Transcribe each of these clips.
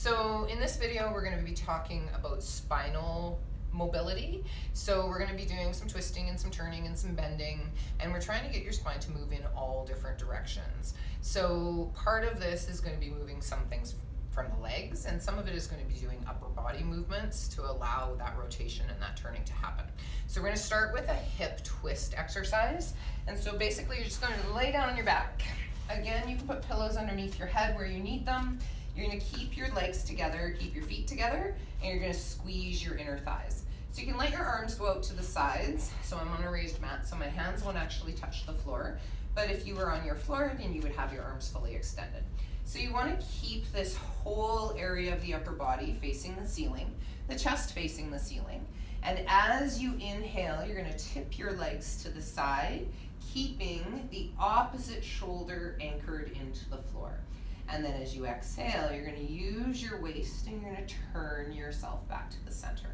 So in this video, we're going to be talking about spinal mobility. So we're going to be doing some twisting and some turning and some bending, and we're trying to get your spine to move in all different directions. So part of this is going to be moving some things from the legs, and some of it is going to be doing upper body movements to allow that rotation and that turning to happen. So we're going to start with a hip twist exercise. And so basically you're just going to lay down on your back. Again, you can put pillows underneath your head where you need them. You're going to keep your legs together, keep your feet together, and you're going to squeeze your inner thighs. So you can let your arms go out to the sides. So I'm on a raised mat, so my hands won't actually touch the floor. But if you were on your floor, then you would have your arms fully extended. So you want to keep this whole area of the upper body facing the ceiling, the chest facing the ceiling. And as you inhale, you're going to tip your legs to the side, keeping the opposite shoulder anchored into the floor. And then as you exhale, you're going to use your waist and you're going to turn yourself back to the center.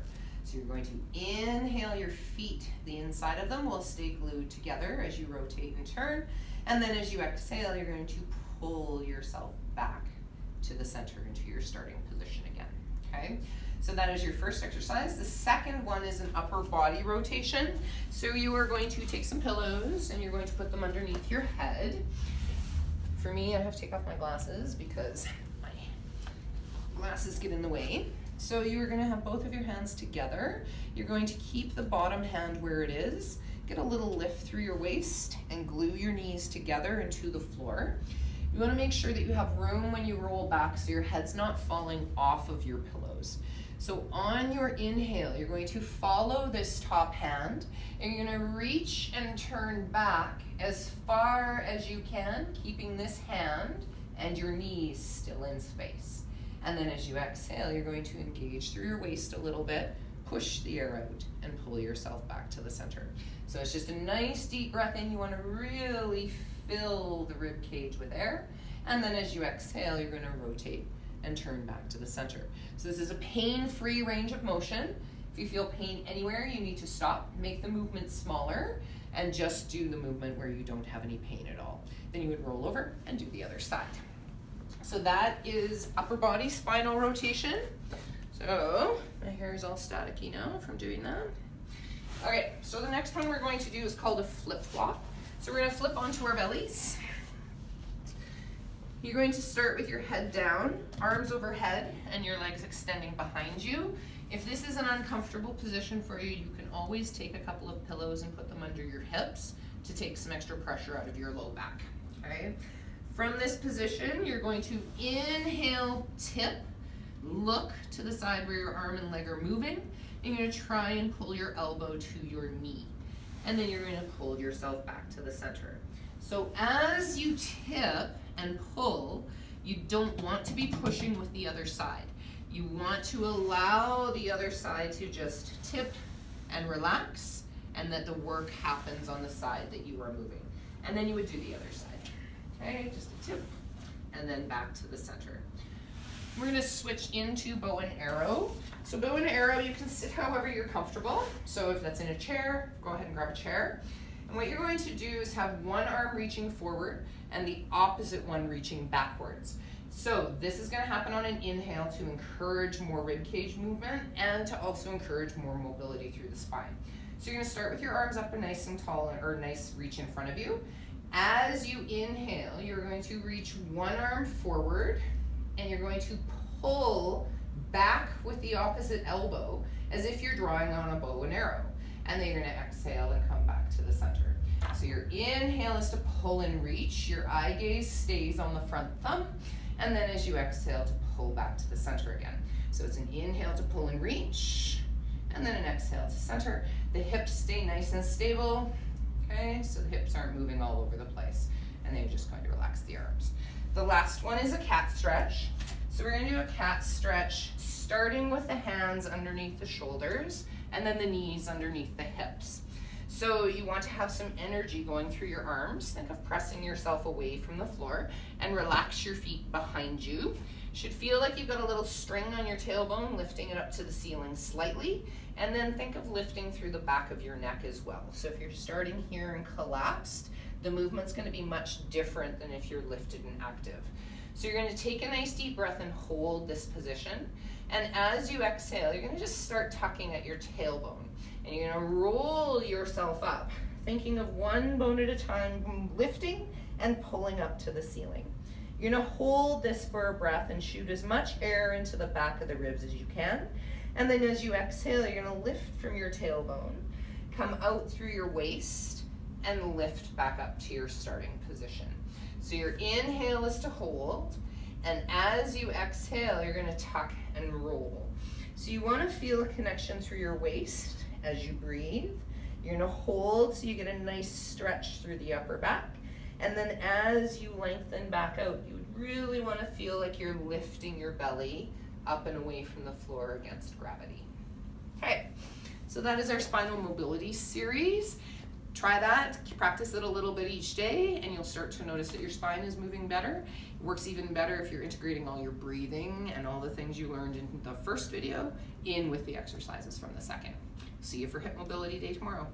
So you're going to inhale your feet, the inside of them will stay glued together as you rotate and turn. And then as you exhale, you're going to pull yourself back to the center into your starting position again, okay? So that is your first exercise. The second one is an upper body rotation. So you are going to take some pillows and you're going to put them underneath your head. For me, I have to take off my glasses because my glasses get in the way. So you are going to have both of your hands together. You're going to keep the bottom hand where it is. Get a little lift through your waist and glue your knees together into the floor. You want to make sure that you have room when you roll back so your head's not falling off of your pillows. So on your inhale, you're going to follow this top hand and you're going to reach and turn back as far as you can, keeping this hand and your knees still in space. And then as you exhale, you're going to engage through your waist a little bit, push the air out and pull yourself back to the center. So it's just a nice deep breath in. You want to really fill the rib cage with air. And then as you exhale, you're going to rotate and turn back to the center. So this is a pain-free range of motion. If you feel pain anywhere, you need to stop, make the movement smaller, and just do the movement where you don't have any pain at all. Then you would roll over and do the other side. So that is upper body spinal rotation. So my hair is all staticky now from doing that. Okay, so the next one we're going to do is called a flip-flop. So we're going to flip onto our bellies. You're going to start with your head down, arms overhead, and your legs extending behind you. If this is an uncomfortable position for you, you can always take a couple of pillows and put them under your hips to take some extra pressure out of your low back, okay? From this position, you're going to inhale, tip, look to the side where your arm and leg are moving, and you're going to try and pull your elbow to your knee. And then you're going to pull yourself back to the center. So as you tip and pull, you don't want to be pushing with the other side. You want to allow the other side to just tip and relax, and that the work happens on the side that you are moving. And then you would do the other side. Okay, just a tip, and then back to the center. We're going to switch into bow and arrow. So bow and arrow, you can sit however you're comfortable. So if that's in a chair, go ahead and grab a chair. And what you're going to do is have one arm reaching forward and the opposite one reaching backwards. So this is going to happen on an inhale to encourage more rib cage movement and to also encourage more mobility through the spine. So you're going to start with your arms up and nice and tall, or nice reach in front of you. As you inhale, you're going to reach one arm forward and you're going to pull back with the opposite elbow as if you're drawing on a bow and arrow. And then you're going to exhale and come back to the center. So your inhale is to pull and reach. Your eye gaze stays on the front thumb. And then as you exhale, to pull back to the center again. So it's an inhale to pull and reach, and then an exhale to center. The hips stay nice and stable. Okay, so the hips aren't moving all over the place. And then you're just going to relax the arms. The last one is a cat stretch. So we're going to do a cat stretch starting with the hands underneath the shoulders and then the knees underneath the hips. So you want to have some energy going through your arms. Think of pressing yourself away from the floor and relax your feet behind you. Should feel like you've got a little string on your tailbone, lifting it up to the ceiling slightly. And then think of lifting through the back of your neck as well. So if you're starting here and collapsed, the movement's going to be much different than if you're lifted and active. So you're gonna take a nice deep breath and hold this position. And as you exhale, you're gonna just start tucking at your tailbone. And you're gonna roll yourself up, thinking of one bone at a time, lifting and pulling up to the ceiling. You're gonna hold this for a breath and shoot as much air into the back of the ribs as you can. And then as you exhale, you're gonna lift from your tailbone, come out through your waist, and lift back up to your starting position. So your inhale is to hold, and as you exhale, you're gonna tuck and roll. So you wanna feel a connection through your waist as you breathe. You're gonna hold so you get a nice stretch through the upper back. And then as you lengthen back out, you would really wanna feel like you're lifting your belly up and away from the floor against gravity. Okay, so that is our spinal mobility series. Try that, practice it a little bit each day, and you'll start to notice that your spine is moving better. It works even better if you're integrating all your breathing and all the things you learned in the first video in with the exercises from the second. See you for Hip Mobility Day tomorrow.